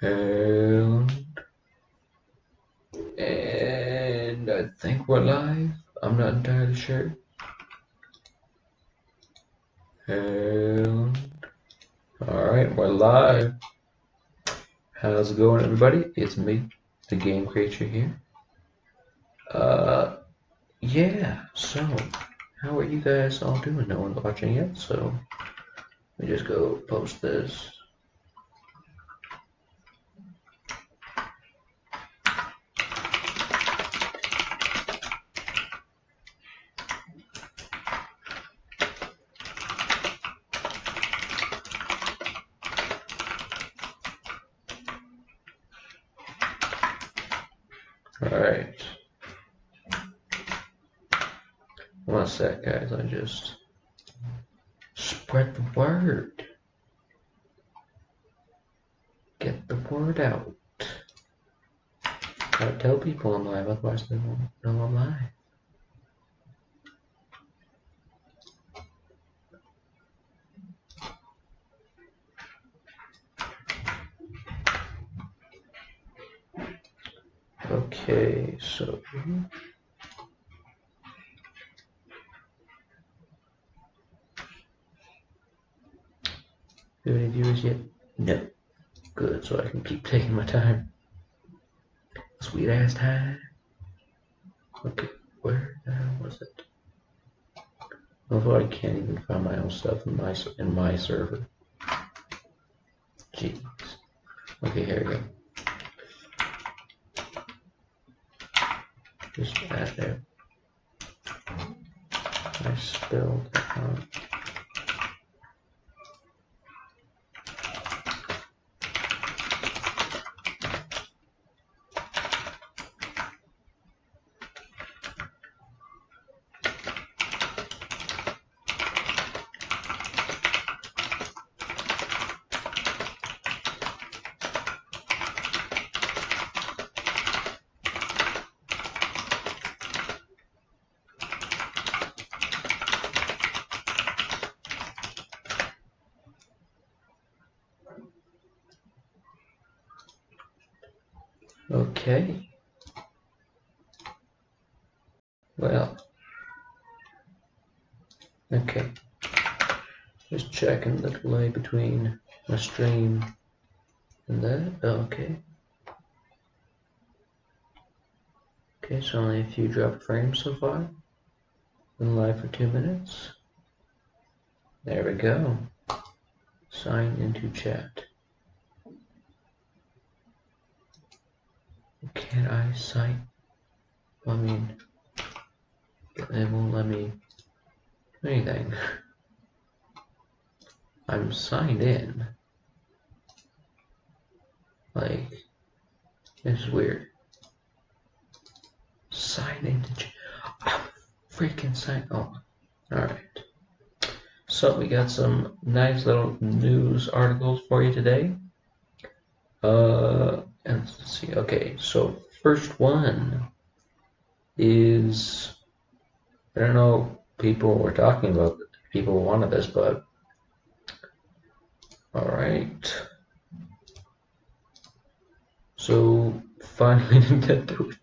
And I think we're live. I'm not entirely sure. And alright, we're live. How's it going, everybody? It's me, the Game Creature here. Yeah, so how are you guys all doing? No one's watching yet, so let me just go post this. Alright. One sec, guys. I just spread the word. Get the word out. Gotta tell people I'm live, otherwise they won't know I'm live. Okay, so do any viewers yet? No. Good, so I can keep taking my time. Sweet ass time. Okay, where the hell was it? Although I can't even find my own stuff in my server. Jeez. Okay, here we go. Just that there. I spelled the font. Okay. Well. Okay. Just checking the delay between my stream and that. Okay. Okay, so only a few dropped frames so far. Been live for 2 minutes. There we go. Sign into chat. Can I sign? I mean, it won't let me do anything. I'm signed in. Like, this is weird. Sign into chat. I'm freaking signed. Oh, alright. So, we got some nice little news articles for you today. And let's see. Okay, so first one is, I don't know, people were talking about, people wanted this, but alright. So finally Nintendo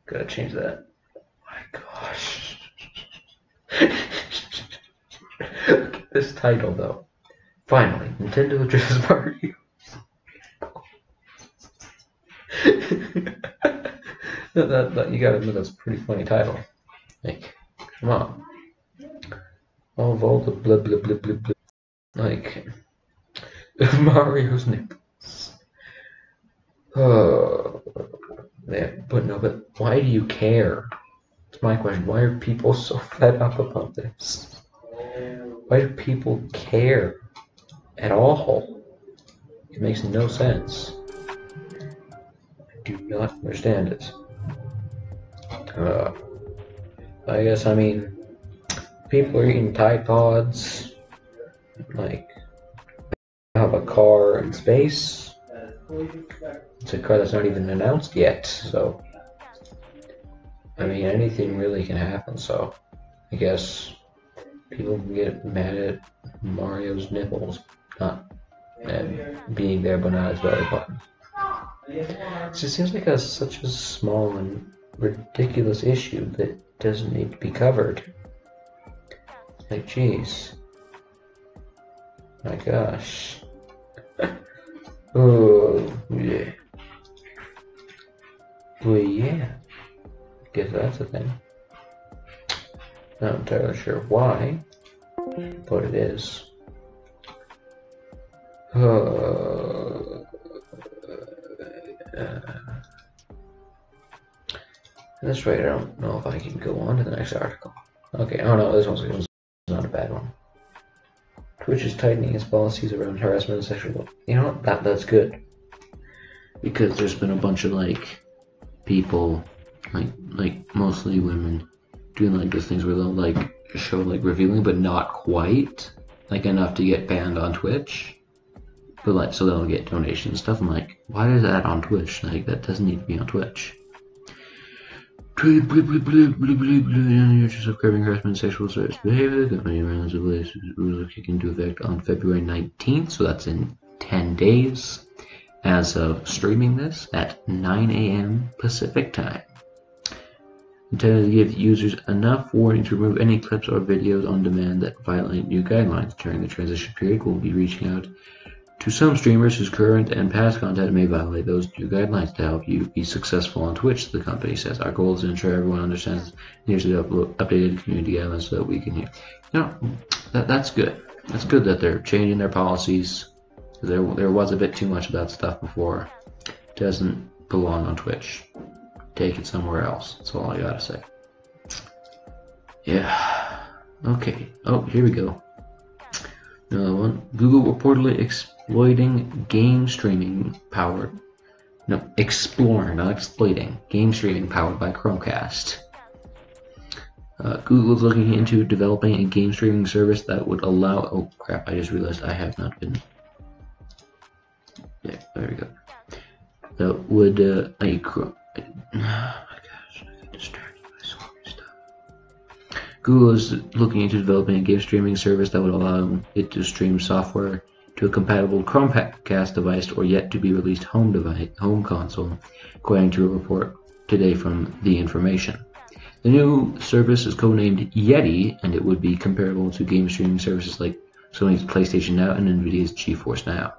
gotta change that. Oh my gosh. This title though. Finally, Nintendo addresses Mario. that you gotta admit that's a pretty funny title. Like, come on. All of all the blah blah blah blah blah. Like Mario's nipples. Oh, yeah, but why do you care? That's my question. Why are people so fed up about this? Why do people care at all? It makes no sense. I do not understand it. I guess, I mean, people are eating Tide Pods, like, have a car in space. It's a car that's not even announced yet, so I mean anything really can happen, so I guess people can get mad at Mario's nipples not being there but not his belly button. It just seems like such a small and ridiculous issue that doesn't need to be covered. Like, jeez. My gosh. Oh, yeah. Well, yeah. Guess that's a thing. Not entirely sure why, but it is. That's right, I don't know if I can go on to the next article. Okay, oh no, this one's not a bad one. Twitch is tightening its policies around harassment and sexual. You know what? That's good. Because there's been a bunch of like people, like mostly women, doing like those things where they'll like show like revealing, but not quite like enough to get banned on Twitch. But like, so they'll get donations and stuff. I'm like, why is that on Twitch? Like, that doesn't need to be on Twitch. Of curbing harassment and sexual assault behavior. The company rules will kick into effect on February 19th, so that's in 10 days. As of streaming this at 9 a.m. Pacific time. Intended to give users enough warning to remove any clips or videos on demand that violate new guidelines. During the transition period, we'll be reaching out to some streamers whose current and past content may violate those new guidelines to help you be successful on Twitch, the company says. Our goal is to ensure everyone understands the updated community guidelines so that we can hear. You know, that's good. That's good that they're changing their policies. There was a bit too much of that stuff before. It doesn't belong on Twitch. Take it somewhere else. That's all I gotta say. Yeah. Okay. Oh, here we go. Another one. Google reportedly exploiting game streaming powered. No, exploring, not exploiting. Game streaming powered by Chromecast. Google is looking into developing a game streaming service that would allow. Oh crap! I just realized I have not been. Yeah, there we go. That would oh my gosh, I get distracted by so many stuff. Google is looking into developing a game streaming service that would allow it to stream software to a compatible Chromecast device or yet to be released home console, according to a report today from The Information. The new service is codenamed Yeti, and it would be comparable to game streaming services like Sony's PlayStation Now and Nvidia's GeForce Now.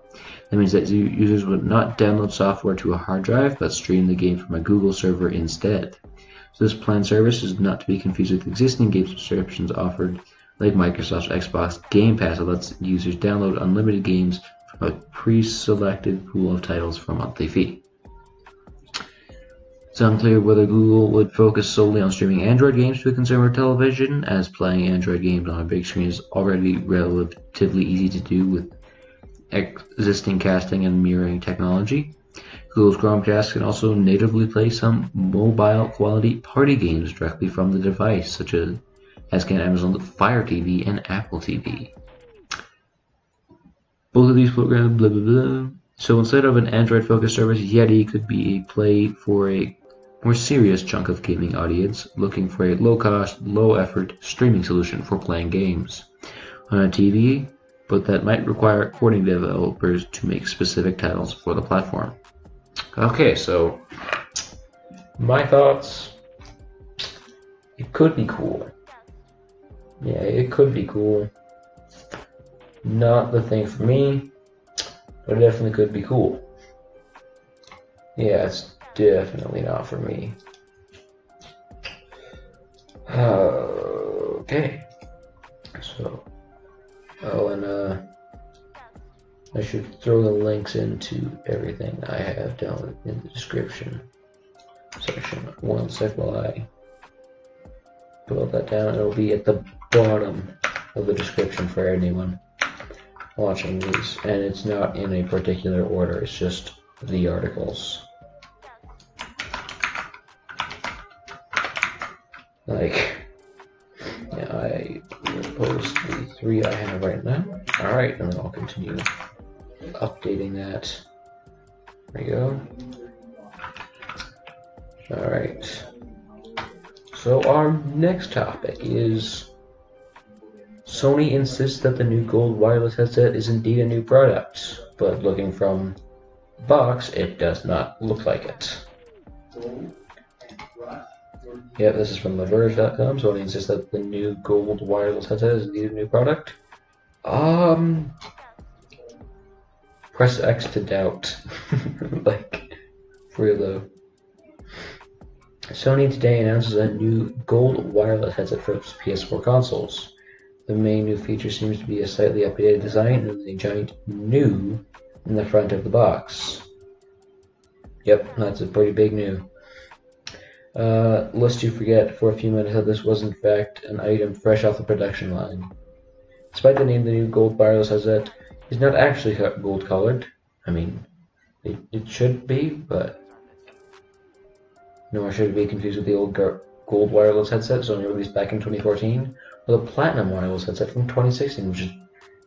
That means that users would not download software to a hard drive, but stream the game from a Google server instead. So this planned service is not to be confused with existing game subscriptions offered like Microsoft's Xbox Game Pass that lets users download unlimited games from a pre-selected pool of titles for a monthly fee. It's unclear whether Google would focus solely on streaming Android games to a consumer television, as playing Android games on a big screen is already relatively easy to do with existing casting and mirroring technology. Google's Chromecast can also natively play some mobile quality party games directly from the device, such as can Amazon's Fire TV and Apple TV. Both of these programs, blah blah blah. So instead of an Android-focused service, Yeti could be a play for a more serious chunk of gaming audience looking for a low-cost, low-effort streaming solution for playing games on a TV, but that might require courting developers to make specific titles for the platform. Okay, so my thoughts. It could be cool. Yeah, it could be cool. Not the thing for me, but it definitely could be cool. Yeah, it's definitely not for me. Okay. So, and I should throw the links into everything I have down in the description section. One sec while I put that down. It'll be at the bottom of the description for anyone watching these, and it's not in a particular order, it's just the articles. Like, yeah, I will post the 3 I have right now. Alright, and then I'll continue updating that. There we go. Alright. So our next topic is Sony insists that the new gold wireless headset is indeed a new product, but looking from the box, it does not look like it. Yeah, this is from TheVerge.com. Sony insists that the new gold wireless headset is indeed a new product. Press X to doubt. Like, for real though. Sony today announces a new gold wireless headset for PS4 consoles. The main new feature seems to be a slightly updated design and a giant "new" in the front of the box. Yep, that's a pretty big "new." Lest you forget for a few minutes that this was in fact an item fresh off the production line. Despite the name, the new gold wireless headset is not actually gold colored. I mean, it should be, but nor should it be confused with the old gold wireless headset Sony released back in 2014, or the platinum wireless headset from 2016, which is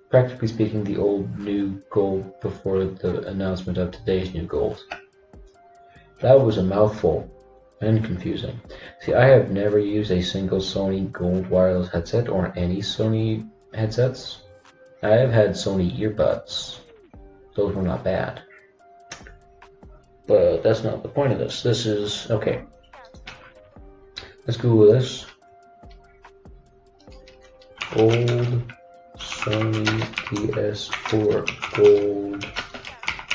practically speaking the old new gold before the announcement of today's new gold. That was a mouthful and confusing. See, I have never used a single Sony gold wireless headset or any Sony headsets. I have had Sony earbuds. Those were not bad. But that's not the point of this. This is, okay. Let's Google this. Old Sony PS4 gold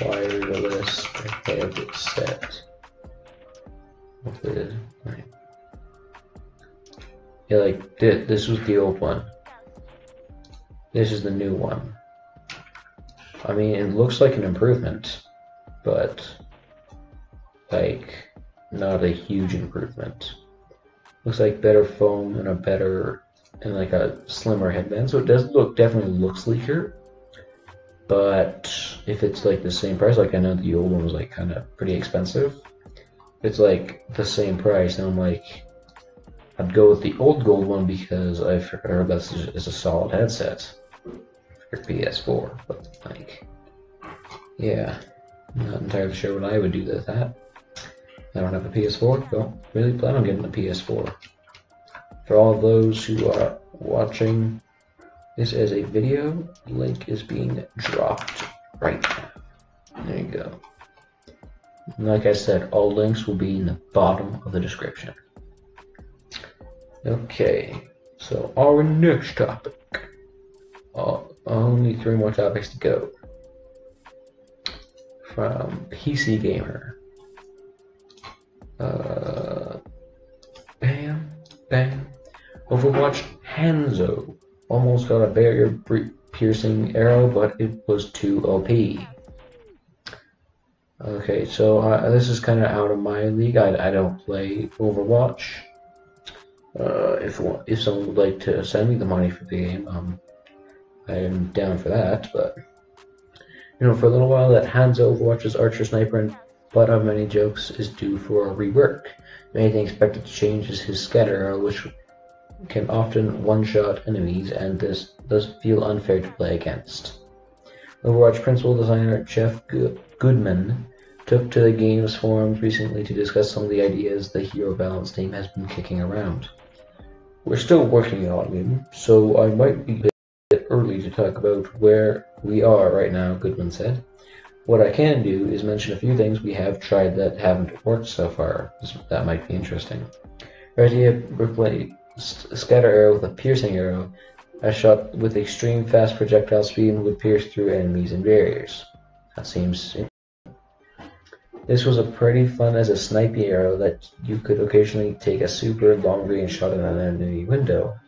wireless headset. Hopefully it is. Right. Yeah, like this was the old one. This is the new one. I mean, it looks like an improvement, but like not a huge improvement. Looks like better foam and like a slimmer headband, so it does definitely look sleeker. But if it's like the same price, like I know the old one was like kind of pretty expensive. It's like the same price, and I'm like, I'd go with the old gold one because I've heard that is a solid headset for PS4. But like, yeah, I'm not entirely sure what I would do with that. I don't have a PS4. Don't really plan on getting a PS4. For all those who are watching this as a video, link is being dropped right now. There you go. And like I said, all links will be in the bottom of the description. Okay, so our next topic. Only 3 more topics to go. From PC Gamer. Bam. Overwatch Hanzo almost got a barrier piercing arrow, but it was too OP. Okay, so this is kind of out of my league. I don't play Overwatch. If someone would like to send me the money for the game, I am down for that. But you know, for a little while, that Hanzo, Overwatch's archer, sniper, and butt of many jokes is due for a rework. The main thing expected to change is his scatter arrow, which can often one-shot enemies, and this does feel unfair to play against. Overwatch principal designer Jeff Goodman took to the game's forums recently to discuss some of the ideas the hero balance team has been kicking around. We're still working on it, so I might be a bit early to talk about where we are right now, Goodman said. What I can do is mention a few things we have tried that haven't worked so far. That might be interesting. Retia replaced a scatter arrow with a piercing arrow. A shot with extreme fast projectile speed and would pierce through enemies and barriers. That seems. This was a pretty fun as a sniping arrow that you could occasionally take a super long range shot at an enemy window.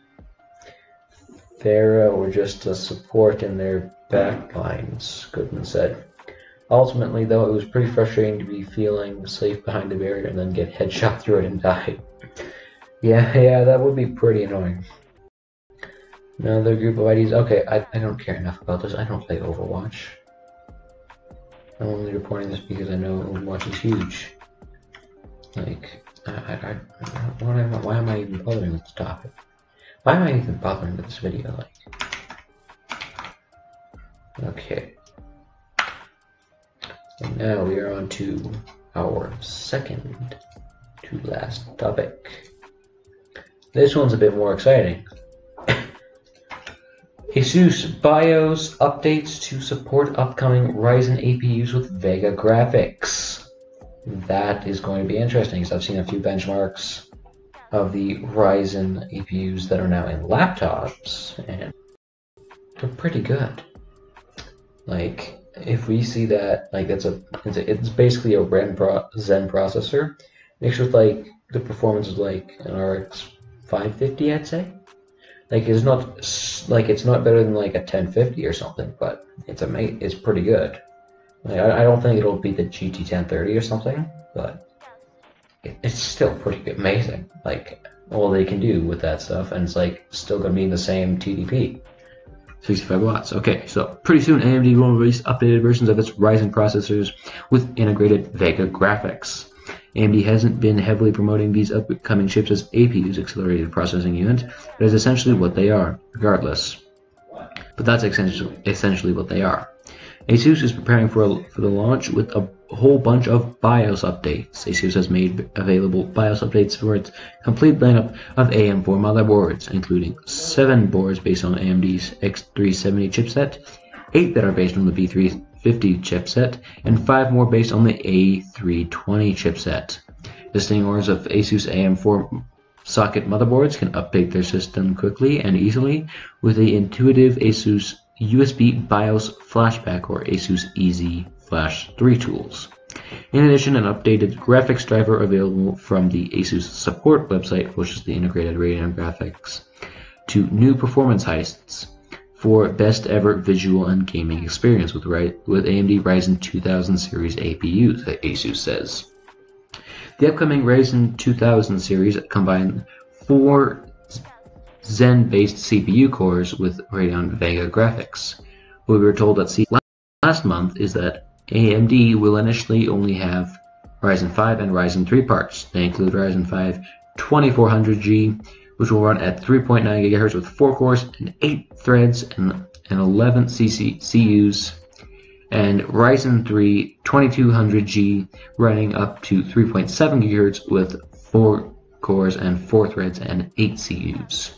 Pharah or just a support in their backlines, Goodman said. Ultimately, though, it was pretty frustrating to be feeling safe behind the barrier and then get headshot through it and die. Yeah, that would be pretty annoying. Another group of ideas. Okay, I don't care enough about this. I don't play Overwatch. I'm only reporting this because I know Overwatch is huge. Like, why am I even bothering with this topic? Why am I even bothering with this video? Like, okay. And now we are on to our second to last topic. This one's a bit more exciting. Asus BIOS updates to support upcoming Ryzen APUs with Vega graphics. That is going to be interesting because I've seen a few benchmarks of the Ryzen APUs that are now in laptops, and they're pretty good. Like, if we see that, like, it's basically a Zen processor mixed with like the performance of like an RX 550, I'd say. Like, it's not better than like a 1050 or something, but it's pretty good. Like, I don't think it'll be the GT 1030 or something, but it's still pretty good, amazing. Like, all they can do with that stuff, and it's like still gonna be the same TDP. 65 watts. Okay, so pretty soon AMD will release updated versions of its Ryzen processors with integrated Vega graphics. AMD hasn't been heavily promoting these upcoming chips as APUs, accelerated processing unit, but is essentially what they are, regardless. But that's essentially what they are. Asus is preparing for the launch with a whole bunch of BIOS updates. Asus has made available BIOS updates for its complete lineup of AM4 motherboards, including 7 boards based on AMD's X370 chipset, 8 that are based on the B350 chipset, and 5 more based on the A320 chipset. Existing owners of Asus AM4 socket motherboards can update their system quickly and easily with the intuitive Asus USB BIOS flashback or Asus Easy Flash 3 tools. In addition, an updated graphics driver available from the Asus support website pushes the integrated Radeon graphics to new performance heights for best ever visual and gaming experience with AMD Ryzen 2000 series APUs, Asus says. The upcoming Ryzen 2000 series combine 4 Zen-based CPU cores with Radeon Vega graphics. What we were told at last month is that AMD will initially only have Ryzen 5 and Ryzen 3 parts. They include Ryzen 5 2400G, which will run at 3.9 GHz with 4 cores and 8 threads and 11 CUs, and Ryzen 3 2200G running up to 3.7 GHz with 4 cores and 4 threads and 8 CUs.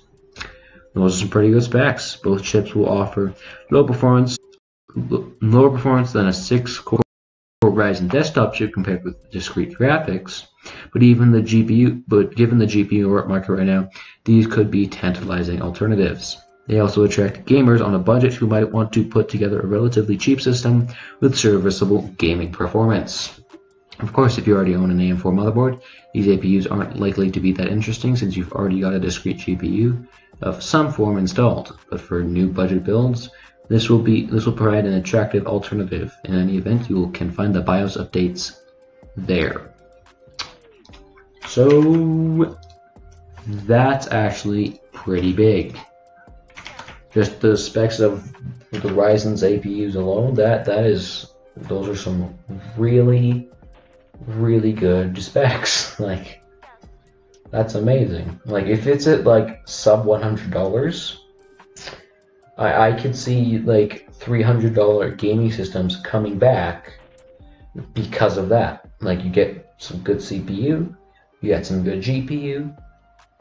Those are some pretty good specs. Both chips will offer lower performance than a 6-core Ryzen desktop chip compared with discrete graphics. But given the GPU market right now, these could be tantalizing alternatives. They also attract gamers on a budget who might want to put together a relatively cheap system with serviceable gaming performance. Of course, if you already own an AM4 motherboard, these APUs aren't likely to be that interesting since you've already got a discrete GPU of some form installed. But for new budget builds, this will provide an attractive alternative. In any event, you can find the BIOS updates there. So that's actually pretty big. Just the specs of the Ryzen's APUs alone, those are some really good specs. Like, that's amazing. Like, if it's at like sub $100, I could see like $300 gaming systems coming back because of that. Like, you get some good CPU, you get some good GPU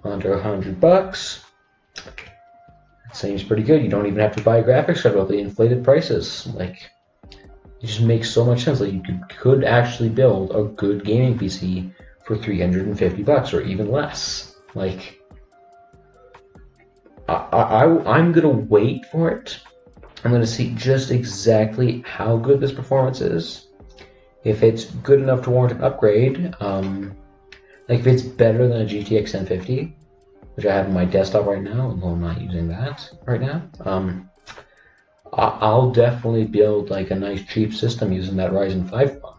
under $100. It seems pretty good. You don't even have to buy a graphics card with the inflated prices. Like, it just makes so much sense. Like, you could actually build a good gaming PC for $350 or even less. Like, I'm gonna wait for it. I'm gonna see just exactly how good this performance is. If it's good enough to warrant an upgrade, like if it's better than a GTX 1050, which I have on my desktop right now, although I'm not using that right now, I'll definitely build like a nice cheap system using that Ryzen 5 one.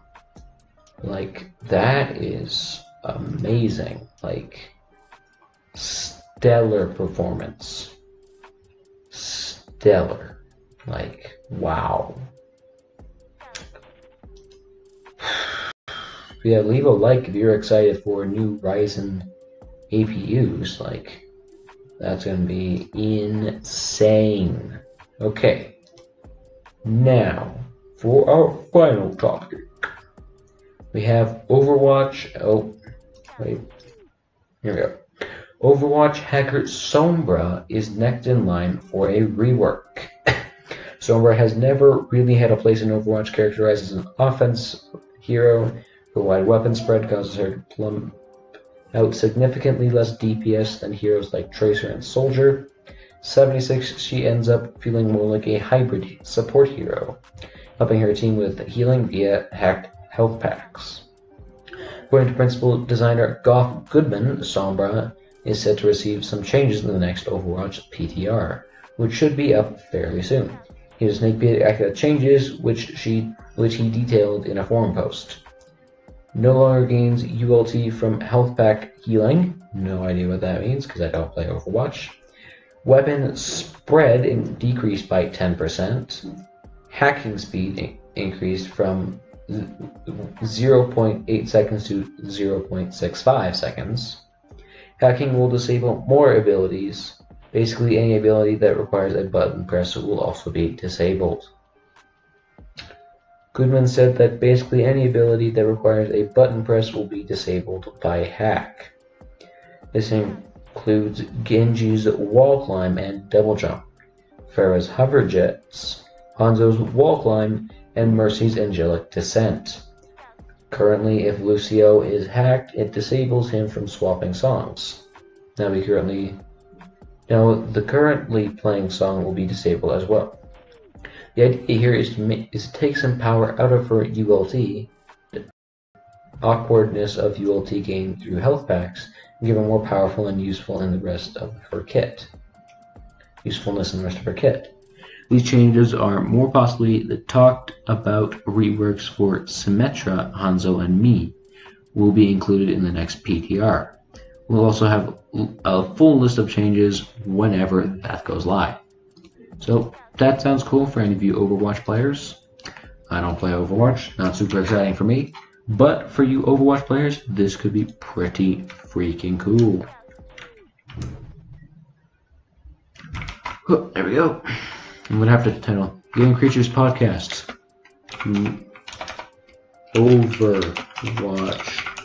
Like, that is amazing. Like, stellar performance. Stellar. Like, wow. Yeah, leave a like if you're excited for new Ryzen APUs. Like, that's gonna be insane. Okay. Now, for our final topic, we have Overwatch. Oh, wait. Here we go. Overwatch hacker Sombra is next in line for a rework. Sombra has never really had a place in Overwatch, characterized as an offense hero. Her wide weapon spread causes her to plumb out significantly less DPS than heroes like Tracer and Soldier. 76, she ends up feeling more like a hybrid support hero, helping her team with healing via hacked health packs. According to principal designer Goff Goodman, Sombra is set to receive some changes in the next Overwatch PTR, which should be up fairly soon. Here's a sneak peek at the changes, which he detailed in a forum post. No longer gains ULT from health pack healing. No idea what that means because I don't play Overwatch. Weapon spread decreased by 10%. Hacking speed increased from 0.8 seconds to 0.65 seconds. Hacking will disable more abilities. Basically, any ability that requires a button press will also be disabled. Goodman said that basically any ability that requires a button press will be disabled by hack. This includes Genji's wall climb and double jump, Pharah's hover jets, Hanzo's wall climb, and Mercy's angelic descent. Currently, if Lucio is hacked, it disables him from swapping songs. Now the currently playing song will be disabled as well. The idea here is to take some power out of her ULT, the awkwardness of ULT gained through health packs, and give her more powerful and useful in the rest of her kit. Usefulness in the rest of her kit. These changes are more possibly the talked about reworks for Symmetra, Hanzo, and me will be included in the next PTR. We'll also have a full list of changes whenever that goes live. So that sounds cool for any of you Overwatch players. I don't play Overwatch, not super exciting for me, but for you Overwatch players, this could be pretty freaking cool. Oh, there we go. I'm gonna have to title Game Creatures Podcast. Overwatch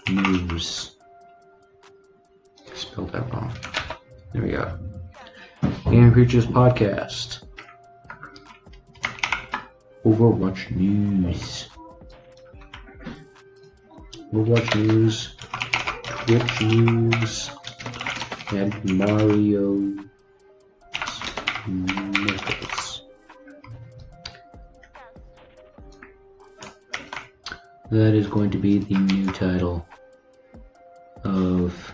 News. Spelled that wrong. There we go. Game Creatures Podcast. Overwatch News. Overwatch News. Twitch News. And Mario nipples. That is going to be the new title of